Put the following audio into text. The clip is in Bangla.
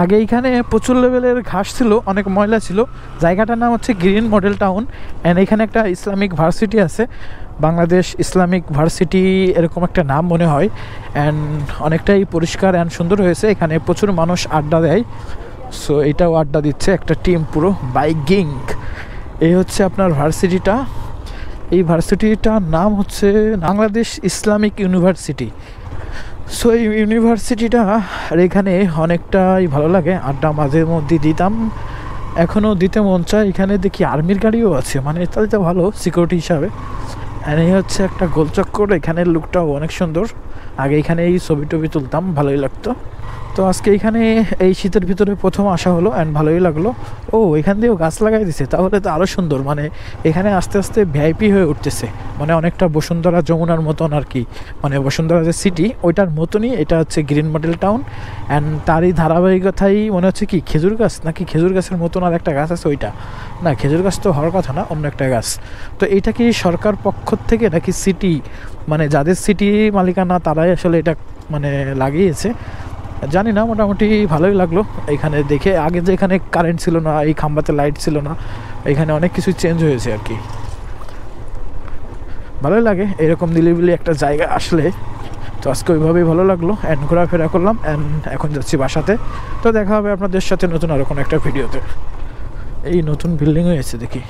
আগে এখানে প্রচুর লেভেলের ঘাস ছিল, অনেক ময়লা ছিল। জায়গাটার নাম হচ্ছে গ্রিন মডেল টাউন। অ্যান্ড এখানে একটা ইসলামিক ভার্সিটি আছে, বাংলাদেশ ইসলামিক ভার্সিটি এরকম একটা নাম মনে হয়। অ্যান্ড অনেকটাই পরিষ্কার অ্যান্ড সুন্দর হয়েছে। এখানে প্রচুর মানুষ আড্ডা দেয়। সো এটাও আড্ডা দিচ্ছে একটা টিম পুরো বাইকিং। এই হচ্ছে আপনার ভার্সিটিটা। এই ভার্সিটিটার নাম হচ্ছে বাংলাদেশ ইসলামিক ইউনিভার্সিটি। সো এই ইউনিভার্সিটিটা আর এখানে অনেকটাই ভালো লাগে, আড্ডা মাঝে মধ্যে দিতাম, এখনও দিতে মন চায়। এখানে দেখি আর্মির গাড়িও আছে, মানে তাহলে তো ভালো সিকিউরিটি হিসাবে। আর এই হচ্ছে একটা গোলচক্কর, এখানের লুকটাও অনেক সুন্দর। আগে এখানে এই ছবি টবি তুলতাম, ভালোই লাগতো। তো আজকে এখানে এই শীতের ভিতরে প্রথম আসা হলো অ্যান্ড ভালোই লাগলো। ও এখান দিয়েও গাছ লাগাই দিছে, তাহলে তো আরও সুন্দর। মানে এখানে আস্তে আস্তে ভিআইপি হয়ে উঠতেছে, মানে অনেকটা বসুন্ধরা যমুনার মতন আর কি। মানে বসুন্ধরা যে সিটি ওইটার মতনই এটা হচ্ছে গ্রিন মডেল টাউন। অ্যান্ড তারই ধারাবাহিকতাই মনে হচ্ছে কি খেজুর গাছ, নাকি খেজুর গাছের মতন আর একটা গাছ আছে ওইটা, না খেজুর গাছ তো হওয়ার কথা না, অন্য একটা গাছ। তো এইটা কি সরকার পক্ষ থেকে নাকি সিটি, মানে যাদের সিটি মালিকানা তারাই আসলে এটা মানে লাগিয়েছে, জানি না। মোটামুটি ভালোই লাগলো এখানে দেখে। আগে যে এখানে কারেন্ট ছিল না, এই খাম্বাতে লাইট ছিল না, এখানে অনেক কিছু চেঞ্জ হয়েছে আর কি। ভালোই লাগে এরকম নিলিবিলি একটা জায়গা আসলে। তো আজকে ওইভাবেই ভালো লাগলো অ্যান্ড ঘোরাফেরা করলাম অ্যান্ড এখন যাচ্ছি বাসাতে। তো দেখা হবে আপনাদের সাথে নতুন আরও কোনো একটা ভিডিওতে। এই নতুন বিল্ডিং হয়েছে দেখি।